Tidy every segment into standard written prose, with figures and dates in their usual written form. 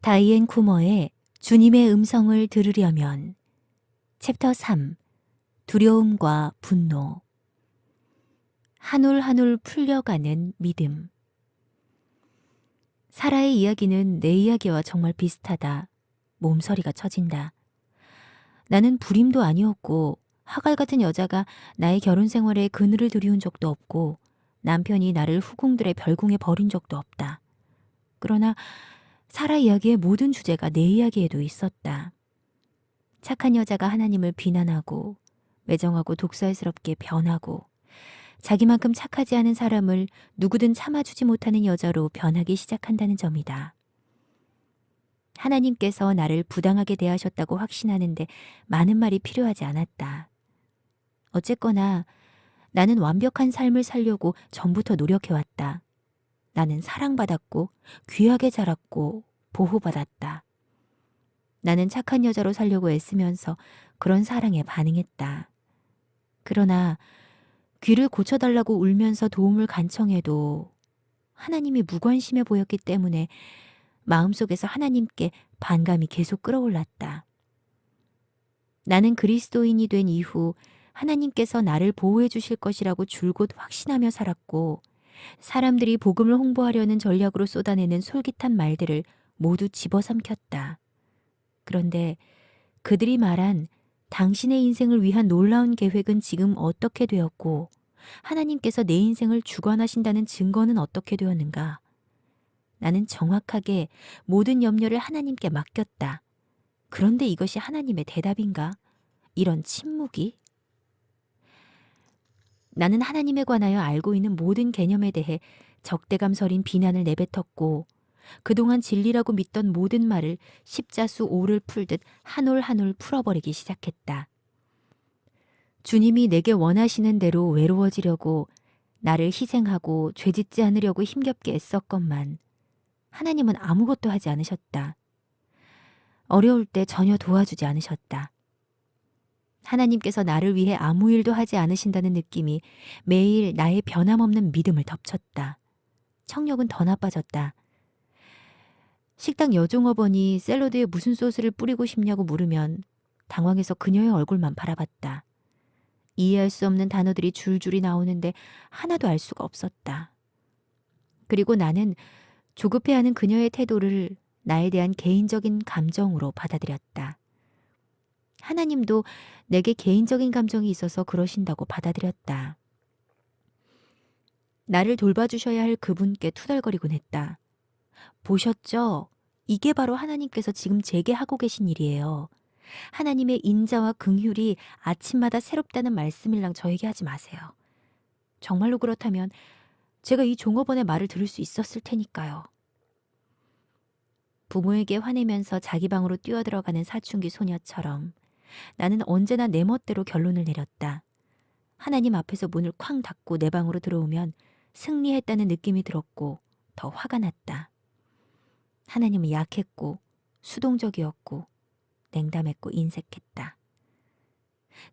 다이앤 쿠머의 주님의 음성을 들으려면 챕터 3 두려움과 분노 한 올 한 올 풀려가는 믿음. 사라의 이야기는 내 이야기와 정말 비슷하다. 몸서리가 쳐진다. 나는 불임도 아니었고 하갈 같은 여자가 나의 결혼 생활에 그늘을 들이운 적도 없고 남편이 나를 후궁들의 별궁에 버린 적도 없다. 그러나 사라 이야기의 모든 주제가 내 이야기에도 있었다. 착한 여자가 하나님을 비난하고 매정하고 독살스럽게 변하고 자기만큼 착하지 않은 사람을 누구든 참아주지 못하는 여자로 변하기 시작한다는 점이다. 하나님께서 나를 부당하게 대하셨다고 확신하는데 많은 말이 필요하지 않았다. 어쨌거나 나는 완벽한 삶을 살려고 전부터 노력해왔다. 나는 사랑받았고 귀하게 자랐고 보호받았다. 나는 착한 여자로 살려고 애쓰면서 그런 사랑에 반응했다. 그러나 귀를 고쳐달라고 울면서 도움을 간청해도 하나님이 무관심해 보였기 때문에 마음속에서 하나님께 반감이 계속 끌어올랐다. 나는 그리스도인이 된 이후 하나님께서 나를 보호해 주실 것이라고 줄곧 확신하며 살았고 사람들이 복음을 홍보하려는 전략으로 쏟아내는 솔깃한 말들을 모두 집어삼켰다. 그런데 그들이 말한 당신의 인생을 위한 놀라운 계획은 지금 어떻게 되었고 하나님께서 내 인생을 주관하신다는 증거는 어떻게 되었는가? 나는 정확하게 모든 염려를 하나님께 맡겼다. 그런데 이것이 하나님의 대답인가? 이런 침묵이? 나는 하나님에 관하여 알고 있는 모든 개념에 대해 적대감 서린 비난을 내뱉었고 그동안 진리라고 믿던 모든 말을 십자수 오를 풀듯 한 올 한 올 풀어버리기 시작했다. 주님이 내게 원하시는 대로 외로워지려고 나를 희생하고 죄짓지 않으려고 힘겹게 애썼건만 하나님은 아무것도 하지 않으셨다. 어려울 때 전혀 도와주지 않으셨다. 하나님께서 나를 위해 아무 일도 하지 않으신다는 느낌이 매일 나의 변함없는 믿음을 덮쳤다. 청력은 더 나빠졌다. 식당 여종업원이 샐러드에 무슨 소스를 뿌리고 싶냐고 물으면 당황해서 그녀의 얼굴만 바라봤다. 이해할 수 없는 단어들이 줄줄이 나오는데 하나도 알 수가 없었다. 그리고 나는 조급해하는 그녀의 태도를 나에 대한 개인적인 감정으로 받아들였다. 하나님도 내게 개인적인 감정이 있어서 그러신다고 받아들였다. 나를 돌봐주셔야 할 그분께 투덜거리곤 했다. 보셨죠? 이게 바로 하나님께서 지금 제게 하고 계신 일이에요. 하나님의 인자와 긍휼이 아침마다 새롭다는 말씀일랑 저에게 하지 마세요. 정말로 그렇다면 제가 이 종업원의 말을 들을 수 있었을 테니까요. 부모에게 화내면서 자기 방으로 뛰어들어가는 사춘기 소녀처럼 나는 언제나 내 멋대로 결론을 내렸다. 하나님 앞에서 문을 쾅 닫고 내 방으로 들어오면 승리했다는 느낌이 들었고 더 화가 났다. 하나님은 약했고 수동적이었고 냉담했고 인색했다.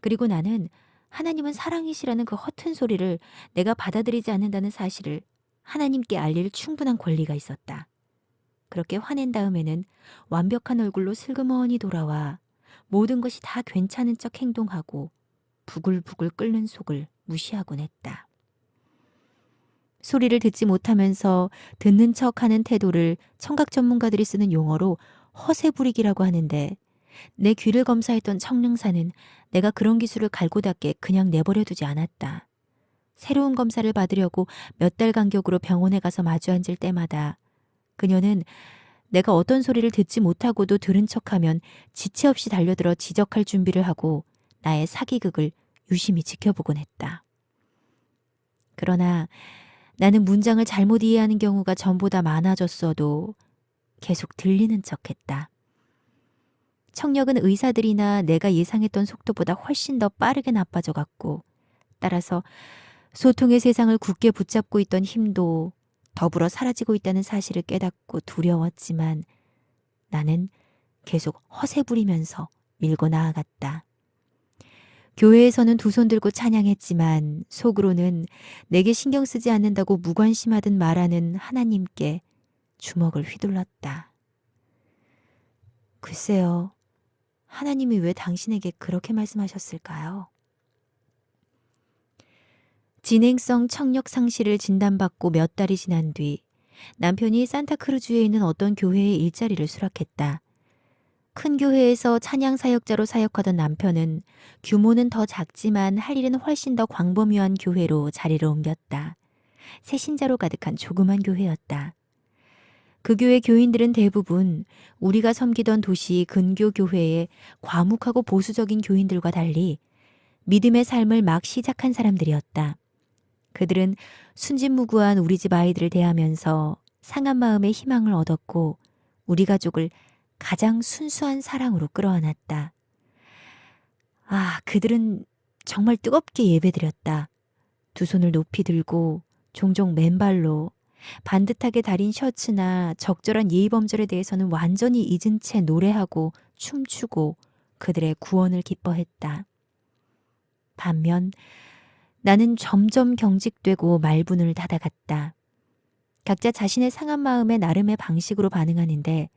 그리고 나는 하나님은 사랑이시라는 그 허튼 소리를 내가 받아들이지 않는다는 사실을 하나님께 알릴 충분한 권리가 있었다. 그렇게 화낸 다음에는 완벽한 얼굴로 슬그머니 돌아와 모든 것이 다 괜찮은 척 행동하고 부글부글 끓는 속을 무시하곤 했다. 소리를 듣지 못하면서 듣는 척하는 태도를 청각 전문가들이 쓰는 용어로 허세 부리기라고 하는데 내 귀를 검사했던 청릉사는 내가 그런 기술을 갈고 닦게 그냥 내버려두지 않았다. 새로운 검사를 받으려고 몇 달 간격으로 병원에 가서 마주 앉을 때마다 그녀는 내가 어떤 소리를 듣지 못하고도 들은 척하면 지체 없이 달려들어 지적할 준비를 하고 나의 사기극을 유심히 지켜보곤 했다. 그러나 나는 문장을 잘못 이해하는 경우가 전보다 많아졌어도 계속 들리는 척했다. 청력은 의사들이나 내가 예상했던 속도보다 훨씬 더 빠르게 나빠져 갔고 따라서 소통의 세상을 굳게 붙잡고 있던 힘도 더불어 사라지고 있다는 사실을 깨닫고 두려웠지만 나는 계속 허세 부리면서 밀고 나아갔다. 교회에서는 두 손 들고 찬양했지만 속으로는 내게 신경 쓰지 않는다고 무관심하듯 말하는 하나님께 주먹을 휘둘렀다. 글쎄요. 하나님이 왜 당신에게 그렇게 말씀하셨을까요? 진행성 청력 상실을 진단받고 몇 달이 지난 뒤 남편이 산타크루즈에 있는 어떤 교회에 일자리를 수락했다. 큰 교회에서 찬양 사역자로 사역하던 남편은 규모는 더 작지만 할 일은 훨씬 더 광범위한 교회로 자리를 옮겼다. 새신자로 가득한 조그만 교회였다. 그 교회 교인들은 대부분 우리가 섬기던 도시 근교 교회의 과묵하고 보수적인 교인들과 달리 믿음의 삶을 막 시작한 사람들이었다. 그들은 순진무구한 우리 집 아이들을 대하면서 상한 마음에 희망을 얻었고 우리 가족을 가장 순수한 사랑으로 끌어안았다. 아, 그들은 정말 뜨겁게 예배드렸다. 두 손을 높이 들고 종종 맨발로 반듯하게 다린 셔츠나 적절한 예의범절에 대해서는 완전히 잊은 채 노래하고 춤추고 그들의 구원을 기뻐했다. 반면 나는 점점 경직되고 말문을 닫아갔다. 각자 자신의 상한 마음에 나름의 방식으로 반응하는데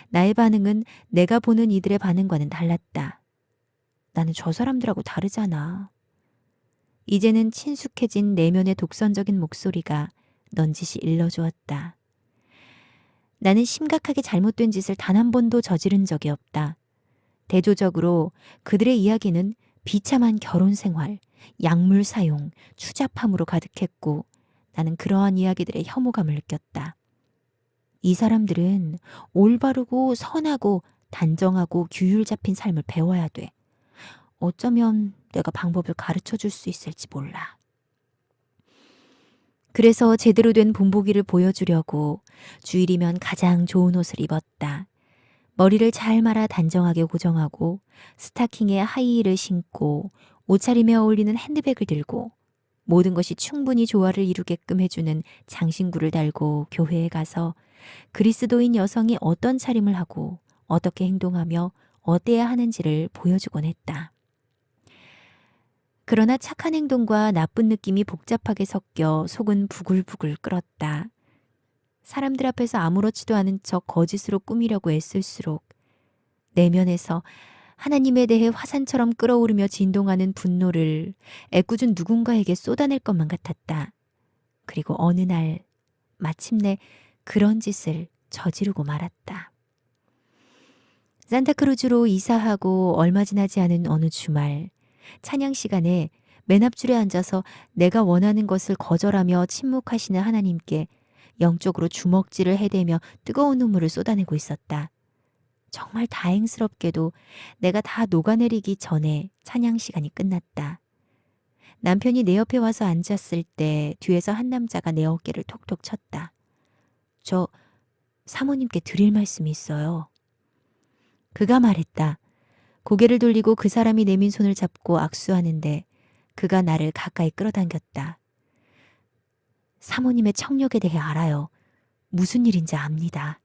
나의 반응은 내가 보는 이들의 반응과는 달랐다. 나는 저 사람들하고 다르잖아. 이제는 친숙해진 내면의 독선적인 목소리가 넌지시 일러주었다. 나는 심각하게 잘못된 짓을 단 한 번도 저지른 적이 없다. 대조적으로 그들의 이야기는 비참한 결혼 생활, 약물 사용, 추잡함으로 가득했고 나는 그러한 이야기들의 혐오감을 느꼈다. 이 사람들은 올바르고 선하고 단정하고 규율 잡힌 삶을 배워야 돼. 어쩌면 내가 방법을 가르쳐 줄 수 있을지 몰라. 그래서 제대로 된 본보기를 보여주려고 주일이면 가장 좋은 옷을 입었다. 머리를 잘 말아 단정하게 고정하고 스타킹에 하이힐을 신고 옷차림에 어울리는 핸드백을 들고 모든 것이 충분히 조화를 이루게끔 해주는 장신구를 달고 교회에 가서 그리스도인 여성이 어떤 차림을 하고 어떻게 행동하며 어때야 하는지를 보여주곤 했다. 그러나 착한 행동과 나쁜 느낌이 복잡하게 섞여 속은 부글부글 끓었다. 사람들 앞에서 아무렇지도 않은 척 거짓으로 꾸미려고 애쓸수록 내면에서 하나님에 대해 화산처럼 끓어오르며 진동하는 분노를 애꿎은 누군가에게 쏟아낼 것만 같았다. 그리고 어느 날 마침내 그런 짓을 저지르고 말았다. 산타크루즈로 이사하고 얼마 지나지 않은 어느 주말 찬양 시간에 맨 앞줄에 앉아서 내가 원하는 것을 거절하며 침묵하시는 하나님께 영적으로 주먹질을 해대며 뜨거운 눈물을 쏟아내고 있었다. 정말 다행스럽게도 내가 다 녹아내리기 전에 찬양 시간이 끝났다. 남편이 내 옆에 와서 앉았을 때 뒤에서 한 남자가 내 어깨를 톡톡 쳤다. 저 사모님께 드릴 말씀이 있어요. 그가 말했다. 고개를 돌리고 그 사람이 내민 손을 잡고 악수하는데 그가 나를 가까이 끌어당겼다. 사모님의 청력에 대해 알아요. 무슨 일인지 압니다.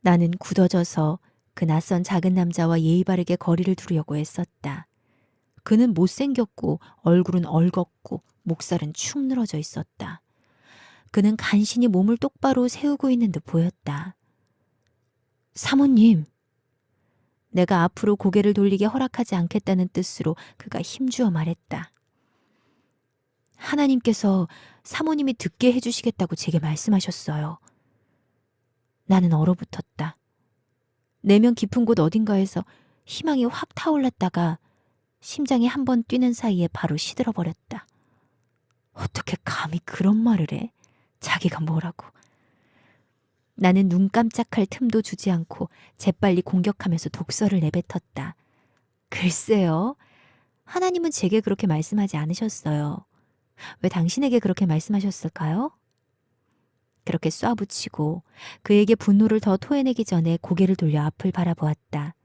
나는 굳어져서 그 낯선 작은 남자와 예의 바르게 거리를 두려고 애썼다. 그는 못생겼고 얼굴은 얼겁고 목살은 축 늘어져 있었다. 그는 간신히 몸을 똑바로 세우고 있는 듯 보였다. 사모님. 내가 앞으로 고개를 돌리게 허락하지 않겠다는 뜻으로 그가 힘주어 말했다. 하나님께서 사모님이 듣게 해주시겠다고 제게 말씀하셨어요. 나는 얼어붙었다. 내면 깊은 곳 어딘가에서 희망이 확 타올랐다가 심장이 한 번 뛰는 사이에 바로 시들어버렸다. 어떻게 감히 그런 말을 해? 자기가 뭐라고. 나는 눈 깜짝할 틈도 주지 않고 재빨리 공격하면서 독설을 내뱉었다. 글쎄요. 하나님은 제게 그렇게 말씀하지 않으셨어요. 왜 당신에게 그렇게 말씀하셨을까요? 그렇게 쏴붙이고 그에게 분노를 더 토해내기 전에 고개를 돌려 앞을 바라보았다.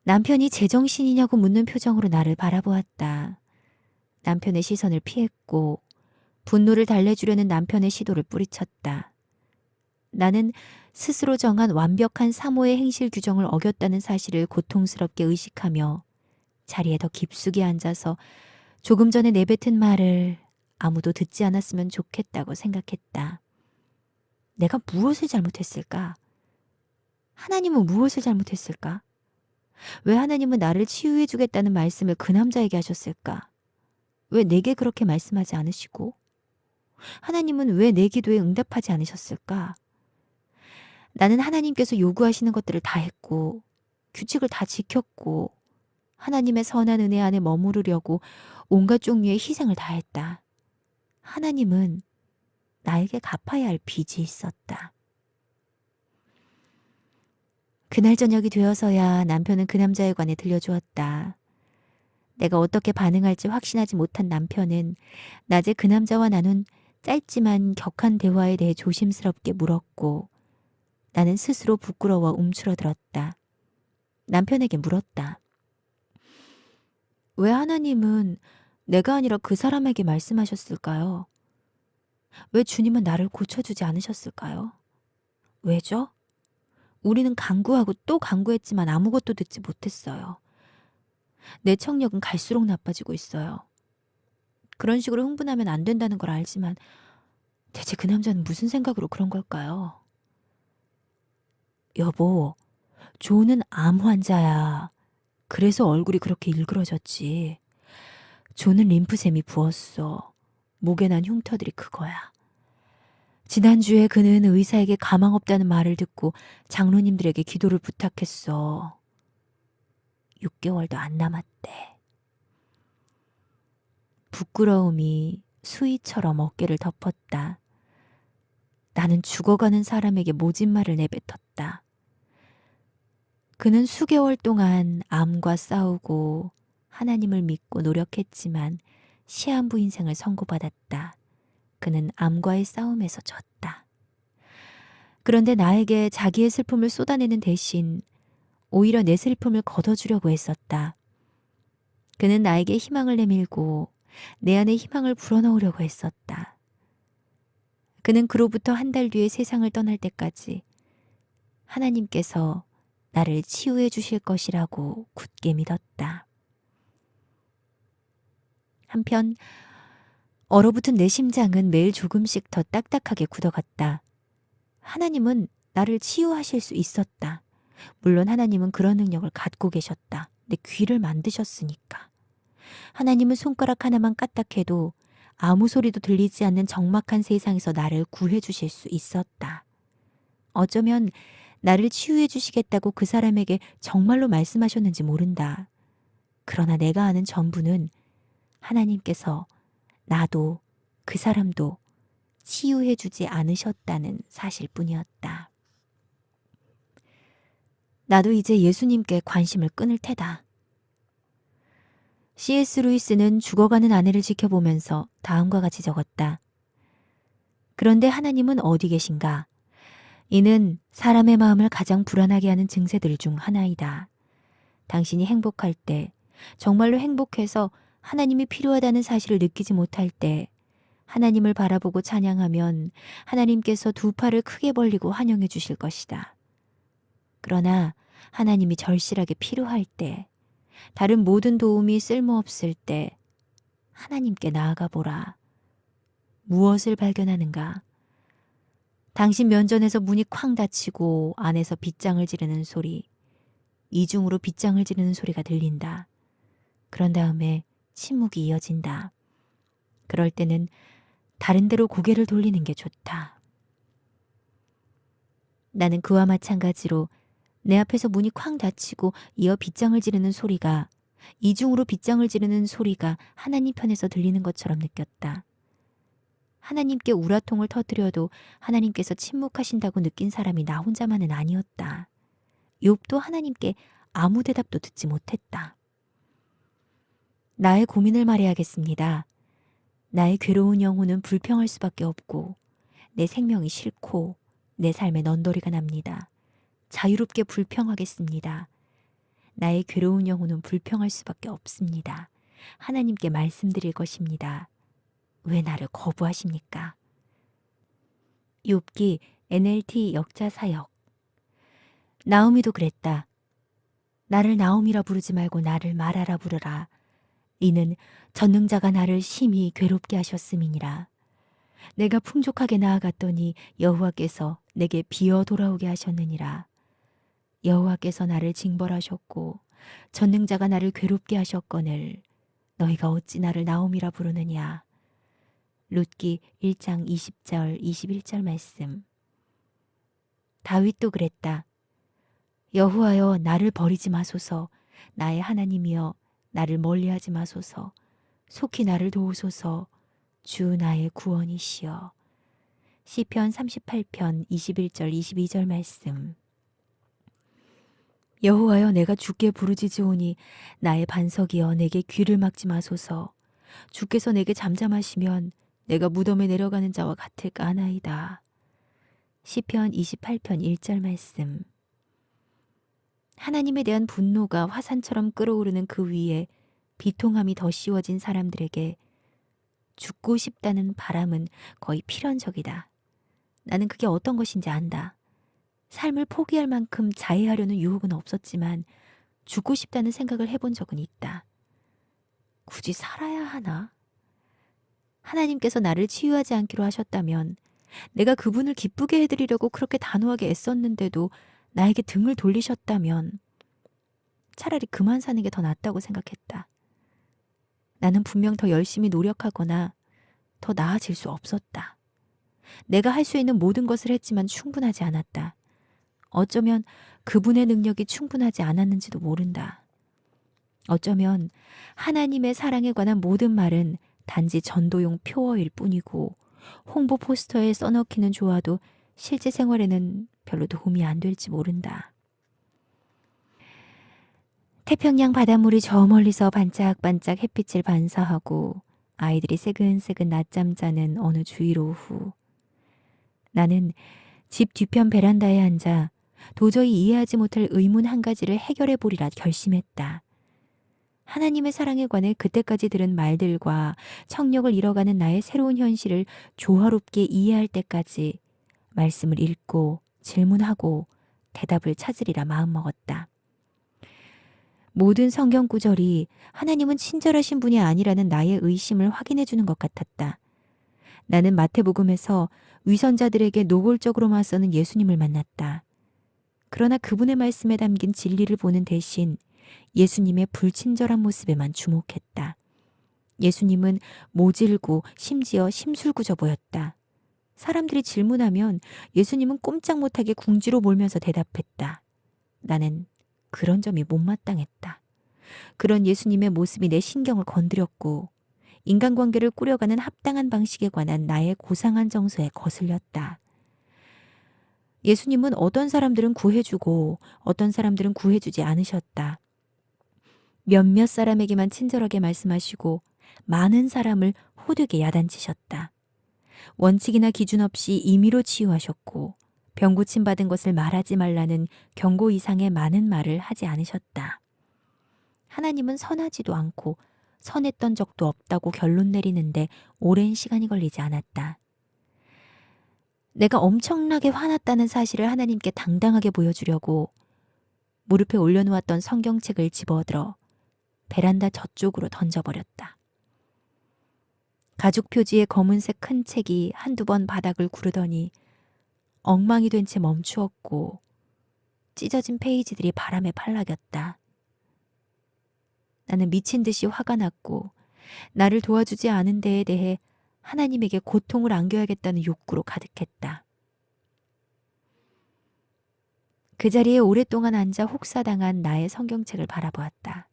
남편이 제정신이냐고 묻는 표정으로 나를 바라보았다. 남편의 시선을 피했고 분노를 달래주려는 남편의 시도를 뿌리쳤다. 나는 스스로 정한 완벽한 사모의 행실 규정을 어겼다는 사실을 고통스럽게 의식하며 자리에 더 깊숙이 앉아서 조금 전에 내뱉은 말을 아무도 듣지 않았으면 좋겠다고 생각했다. 내가 무엇을 잘못했을까? 하나님은 무엇을 잘못했을까? 왜 하나님은 나를 치유해 주겠다는 말씀을 그 남자에게 하셨을까? 왜 내게 그렇게 말씀하지 않으시고? 하나님은 왜 내 기도에 응답하지 않으셨을까? 나는 하나님께서 요구하시는 것들을 다 했고, 규칙을 다 지켰고, 하나님의 선한 은혜 안에 머무르려고 온갖 종류의 희생을 다 했다. 하나님은 나에게 갚아야 할 빚이 있었다. 그날 저녁이 되어서야 남편은 그 남자에 관해 들려주었다. 내가 어떻게 반응할지 확신하지 못한 남편은 낮에 그 남자와 나눈 짧지만 격한 대화에 대해 조심스럽게 물었고, 나는 스스로 부끄러워 움츠러들었다. 남편에게 물었다. 왜 하나님은 내가 아니라 그 사람에게 말씀하셨을까요? 왜 주님은 나를 고쳐주지 않으셨을까요? 왜죠? 우리는 간구하고 또 간구했지만 아무것도 듣지 못했어요. 내 청력은 갈수록 나빠지고 있어요. 그런 식으로 흥분하면 안 된다는 걸 알지만 대체 그 남자는 무슨 생각으로 그런 걸까요? 여보, 조는 암 환자야. 그래서 얼굴이 그렇게 일그러졌지. 조는 림프샘이 부었어. 목에 난 흉터들이 그거야. 지난주에 그는 의사에게 가망 없다는 말을 듣고 장로님들에게 기도를 부탁했어. 6개월도 안 남았대. 부끄러움이 수위처럼 어깨를 덮었다. 나는 죽어가는 사람에게 모진 말을 내뱉었다. 그는 수개월 동안 암과 싸우고 하나님을 믿고 노력했지만 시한부 인생을 선고받았다. 그는 암과의 싸움에서 졌다. 그런데 나에게 자기의 슬픔을 쏟아내는 대신 오히려 내 슬픔을 걷어주려고 했었다. 그는 나에게 희망을 내밀고 내 안에 희망을 불어넣으려고 했었다. 그는 그로부터 한 달 뒤에 세상을 떠날 때까지 하나님께서 나를 치유해 주실 것이라고 굳게 믿었다. 한편 얼어붙은 내 심장은 매일 조금씩 더 딱딱하게 굳어갔다. 하나님은 나를 치유하실 수 있었다. 물론 하나님은 그런 능력을 갖고 계셨다. 내 귀를 만드셨으니까. 하나님은 손가락 하나만 까딱해도 아무 소리도 들리지 않는 적막한 세상에서 나를 구해 주실 수 있었다. 어쩌면 나를 치유해 주시겠다고 그 사람에게 정말로 말씀하셨는지 모른다. 그러나 내가 아는 전부는 하나님께서 나도 그 사람도 치유해 주지 않으셨다는 사실뿐이었다. 나도 이제 예수님께 관심을 끊을 테다. C.S. 루이스는 죽어가는 아내를 지켜보면서 다음과 같이 적었다. 그런데 하나님은 어디 계신가? 이는 사람의 마음을 가장 불안하게 하는 증세들 중 하나이다. 당신이 행복할 때, 정말로 행복해서 하나님이 필요하다는 사실을 느끼지 못할 때, 하나님을 바라보고 찬양하면 하나님께서 두 팔을 크게 벌리고 환영해 주실 것이다. 그러나 하나님이 절실하게 필요할 때, 다른 모든 도움이 쓸모없을 때 하나님께 나아가 보라. 무엇을 발견하는가? 당신 면전에서 문이 쾅 닫히고 안에서 빗장을 지르는 소리, 이중으로 빗장을 지르는 소리가 들린다. 그런 다음에 침묵이 이어진다. 그럴 때는 다른 데로 고개를 돌리는 게 좋다. 나는 그와 마찬가지로 내 앞에서 문이 쾅 닫히고 이어 빗장을 지르는 소리가, 이중으로 빗장을 지르는 소리가 하나님 편에서 들리는 것처럼 느꼈다. 하나님께 우라통을 터뜨려도 하나님께서 침묵하신다고 느낀 사람이 나 혼자만은 아니었다. 욥도 하나님께 아무 대답도 듣지 못했다. 나의 고민을 말해야겠습니다. 나의 괴로운 영혼은 불평할 수밖에 없고 내 생명이 싫고 내 삶에 넌더리가 납니다. 자유롭게 불평하겠습니다. 나의 괴로운 영혼은 불평할 수밖에 없습니다. 하나님께 말씀드릴 것입니다. 왜 나를 거부하십니까? 욥기 NLT 역자 사역. 나오미도 그랬다. 나를 나오미라 부르지 말고 나를 마라라 부르라. 이는 전능자가 나를 심히 괴롭게 하셨음이니라. 내가 풍족하게 나아갔더니 여호와께서 내게 비어 돌아오게 하셨느니라. 여호와께서 나를 징벌하셨고 전능자가 나를 괴롭게 하셨거늘 너희가 어찌 나를 나옴이라 부르느냐. 룻기 1장 20절 21절 말씀. 다윗도 그랬다. 여호와여 나를 버리지 마소서. 나의 하나님이여 나를 멀리하지 마소서. 속히 나를 도우소서. 주 나의 구원이시여. 시편 38편 21절 22절 말씀. 여호와여 내가 주께 부르짖으오니 나의 반석이여 내게 귀를 막지 마소서. 주께서 내게 잠잠하시면 내가 무덤에 내려가는 자와 같을까 하나이다. 시편 28편 1절 말씀. 하나님에 대한 분노가 화산처럼 끓어오르는 그 위에 비통함이 더 씌워진 사람들에게 죽고 싶다는 바람은 거의 필연적이다. 나는 그게 어떤 것인지 안다. 삶을 포기할 만큼 자해하려는 유혹은 없었지만 죽고 싶다는 생각을 해본 적은 있다. 굳이 살아야 하나? 하나님께서 나를 치유하지 않기로 하셨다면 내가 그분을 기쁘게 해드리려고 그렇게 단호하게 애썼는데도 나에게 등을 돌리셨다면 차라리 그만 사는 게 더 낫다고 생각했다. 나는 분명 더 열심히 노력하거나 더 나아질 수 없었다. 내가 할 수 있는 모든 것을 했지만 충분하지 않았다. 어쩌면 그분의 능력이 충분하지 않았는지도 모른다. 어쩌면 하나님의 사랑에 관한 모든 말은 단지 전도용 표어일 뿐이고 홍보 포스터에 써넣기는 좋아도 실제 생활에는 별로 도움이 안 될지 모른다. 태평양 바닷물이 저 멀리서 반짝반짝 햇빛을 반사하고 아이들이 새근새근 낮잠 자는 어느 주일 오후. 나는 집 뒤편 베란다에 앉아 도저히 이해하지 못할 의문 한 가지를 해결해 보리라 결심했다. 하나님의 사랑에 관해 그때까지 들은 말들과 청력을 잃어가는 나의 새로운 현실을 조화롭게 이해할 때까지 말씀을 읽고 질문하고 대답을 찾으리라 마음먹었다. 모든 성경 구절이 하나님은 친절하신 분이 아니라는 나의 의심을 확인해 주는 것 같았다. 나는 마태복음에서 위선자들에게 노골적으로 맞서는 예수님을 만났다. 그러나 그분의 말씀에 담긴 진리를 보는 대신 예수님의 불친절한 모습에만 주목했다. 예수님은 모질고 심지어 심술궂어 보였다. 사람들이 질문하면 예수님은 꼼짝 못하게 궁지로 몰면서 대답했다. 나는 그런 점이 못마땅했다. 그런 예수님의 모습이 내 신경을 건드렸고 인간관계를 꾸려가는 합당한 방식에 관한 나의 고상한 정서에 거슬렸다. 예수님은 어떤 사람들은 구해주고 어떤 사람들은 구해주지 않으셨다. 몇몇 사람에게만 친절하게 말씀하시고 많은 사람을 호되게 야단치셨다. 원칙이나 기준 없이 임의로 치유하셨고 병 고침받은 것을 말하지 말라는 경고 이상의 많은 말을 하지 않으셨다. 하나님은 선하지도 않고 선했던 적도 없다고 결론 내리는데 오랜 시간이 걸리지 않았다. 내가 엄청나게 화났다는 사실을 하나님께 당당하게 보여주려고 무릎에 올려놓았던 성경책을 집어들어 베란다 저쪽으로 던져버렸다. 가죽 표지의 검은색 큰 책이 한두 번 바닥을 구르더니 엉망이 된 채 멈추었고 찢어진 페이지들이 바람에 팔락였다. 나는 미친 듯이 화가 났고 나를 도와주지 않은 데에 대해 하나님에게 고통을 안겨야겠다는 욕구로 가득했다. 그 자리에 오랫동안 앉아 혹사당한 나의 성경책을 바라보았다.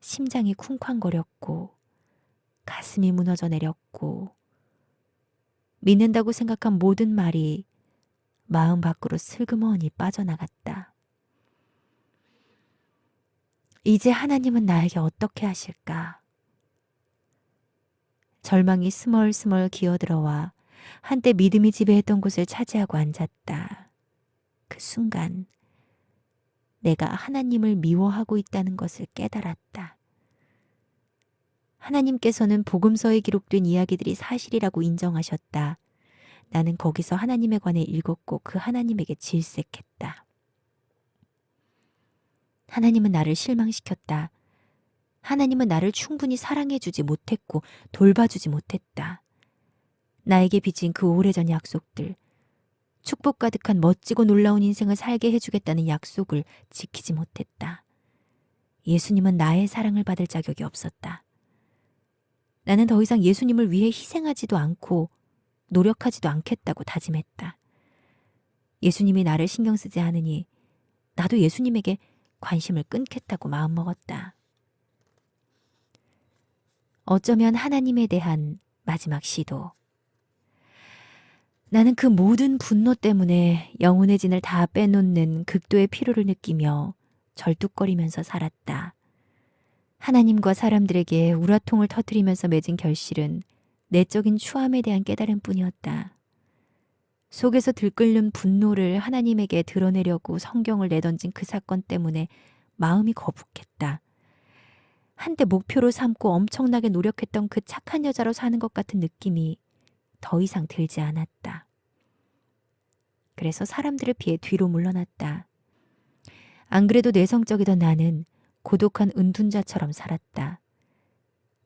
심장이 쿵쾅거렸고 가슴이 무너져 내렸고 믿는다고 생각한 모든 말이 마음 밖으로 슬그머니 빠져나갔다. 이제 하나님은 나에게 어떻게 하실까? 절망이 스멀스멀 기어들어와 한때 믿음이 지배했던 곳을 차지하고 앉았다. 그 순간 내가 하나님을 미워하고 있다는 것을 깨달았다. 하나님께서는 복음서에 기록된 이야기들이 사실이라고 인정하셨다. 나는 거기서 하나님에 관해 읽었고 그 하나님에게 질색했다. 하나님은 나를 실망시켰다. 하나님은 나를 충분히 사랑해주지 못했고 돌봐주지 못했다. 나에게 빚진 그 오래전 약속들, 축복 가득한 멋지고 놀라운 인생을 살게 해주겠다는 약속을 지키지 못했다. 예수님은 나의 사랑을 받을 자격이 없었다. 나는 더 이상 예수님을 위해 희생하지도 않고 노력하지도 않겠다고 다짐했다. 예수님이 나를 신경 쓰지 않으니 나도 예수님에게 관심을 끊겠다고 마음먹었다. 어쩌면 하나님에 대한 마지막 시도. 나는 그 모든 분노 때문에 영혼의 진을 다 빼놓는 극도의 피로를 느끼며 절뚝거리면서 살았다. 하나님과 사람들에게 우라통을 터뜨리면서 맺은 결실은 내적인 추함에 대한 깨달음뿐이었다. 속에서 들끓는 분노를 하나님에게 드러내려고 성경을 내던진 그 사건 때문에 마음이 거북했다. 한때 목표로 삼고 엄청나게 노력했던 그 착한 여자로 사는 것 같은 느낌이 더 이상 들지 않았다. 그래서 사람들을 피해 뒤로 물러났다. 안 그래도 내성적이던 나는 고독한 은둔자처럼 살았다.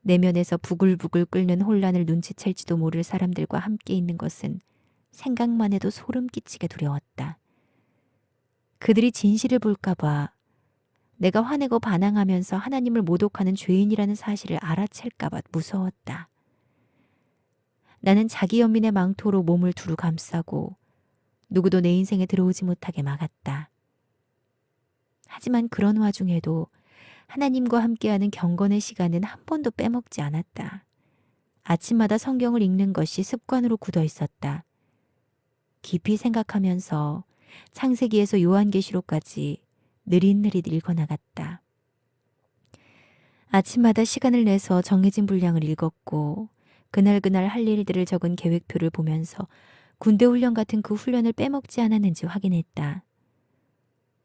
내면에서 부글부글 끓는 혼란을 눈치챌지도 모를 사람들과 함께 있는 것은 생각만 해도 소름 끼치게 두려웠다. 그들이 진실을 볼까봐, 내가 화내고 반항하면서 하나님을 모독하는 죄인이라는 사실을 알아챌까봐 무서웠다. 나는 자기 연민의 망토로 몸을 두루 감싸고 누구도 내 인생에 들어오지 못하게 막았다. 하지만 그런 와중에도 하나님과 함께하는 경건의 시간은 한 번도 빼먹지 않았다. 아침마다 성경을 읽는 것이 습관으로 굳어 있었다. 깊이 생각하면서 창세기에서 요한계시록까지 느릿느릿 읽어나갔다. 아침마다 시간을 내서 정해진 분량을 읽었고 그날 할 일들을 적은 계획표를 보면서 군대 훈련 같은 그 훈련을 빼먹지 않았는지 확인했다.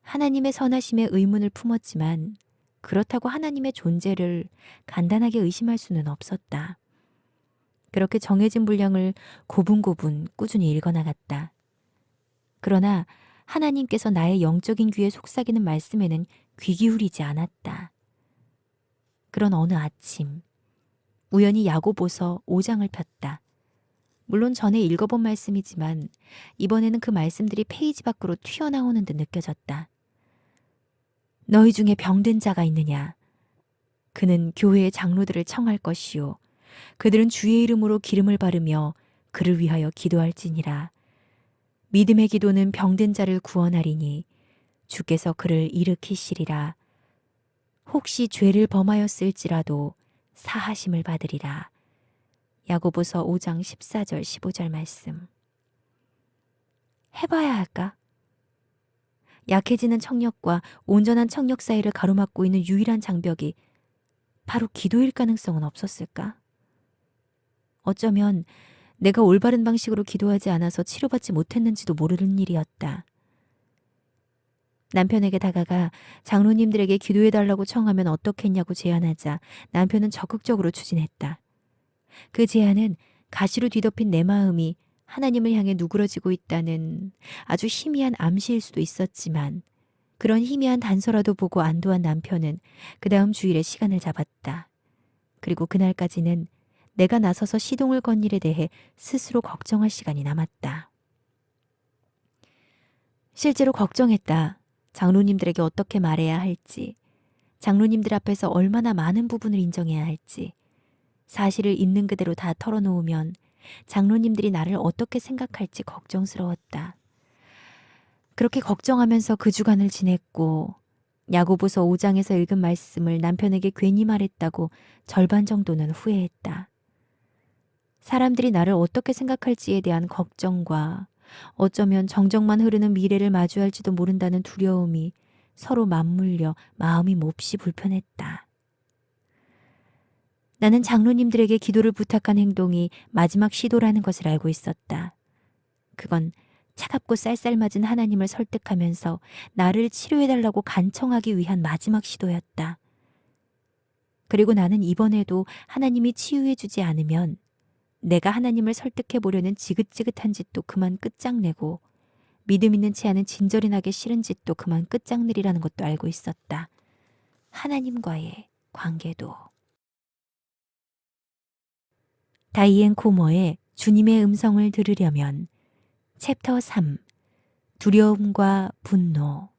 하나님의 선하심에 의문을 품었지만 그렇다고 하나님의 존재를 간단하게 의심할 수는 없었다. 그렇게 정해진 분량을 고분고분 꾸준히 읽어나갔다. 그러나 하나님께서 나의 영적인 귀에 속삭이는 말씀에는 귀 기울이지 않았다. 그런 어느 아침 우연히 야고보서 5장을 폈다. 물론 전에 읽어본 말씀이지만 이번에는 그 말씀들이 페이지 밖으로 튀어나오는 듯 느껴졌다. 너희 중에 병든 자가 있느냐? 그는 교회의 장로들을 청할 것이요. 그들은 주의 이름으로 기름을 바르며 그를 위하여 기도할지니라. 믿음의 기도는 병든 자를 구원하리니 주께서 그를 일으키시리라. 혹시 죄를 범하였을지라도 사하심을 받으리라. 야고보서 5장 14절 15절 말씀. 해봐야 할까? 약해지는 청력과 온전한 청력 사이를 가로막고 있는 유일한 장벽이 바로 기도일 가능성은 없었을까? 어쩌면 내가 올바른 방식으로 기도하지 않아서 치료받지 못했는지도 모르는 일이었다. 남편에게 다가가 장로님들에게 기도해달라고 청하면 어떻겠냐고 제안하자 남편은 적극적으로 추진했다. 그 제안은 가시로 뒤덮인 내 마음이 하나님을 향해 누그러지고 있다는 아주 희미한 암시일 수도 있었지만 그런 희미한 단서라도 보고 안도한 남편은 그 다음 주일에 시간을 잡았다. 그리고 그날까지는 내가 나서서 시동을 건 일에 대해 스스로 걱정할 시간이 남았다. 실제로 걱정했다. 장로님들에게 어떻게 말해야 할지, 장로님들 앞에서 얼마나 많은 부분을 인정해야 할지, 사실을 있는 그대로 다 털어놓으면 장로님들이 나를 어떻게 생각할지 걱정스러웠다. 그렇게 걱정하면서 그 주간을 지냈고 야고보서 5장에서 읽은 말씀을 남편에게 괜히 말했다고 절반 정도는 후회했다. 사람들이 나를 어떻게 생각할지에 대한 걱정과 어쩌면 정적만 흐르는 미래를 마주할지도 모른다는 두려움이 서로 맞물려 마음이 몹시 불편했다. 나는 장로님들에게 기도를 부탁한 행동이 마지막 시도라는 것을 알고 있었다. 그건 차갑고 쌀쌀맞은 하나님을 설득하면서 나를 치료해달라고 간청하기 위한 마지막 시도였다. 그리고 나는 이번에도 하나님이 치유해주지 않으면 내가 하나님을 설득해보려는 지긋지긋한 짓도 그만 끝장내고 믿음 있는 채 하는 진절이 나게 싫은 짓도 그만 끝장내리라는 것도 알고 있었다. 하나님과의 관계도. 다이앤 코머의 주님의 음성을 들으려면 챕터 3. 두려움과 분노.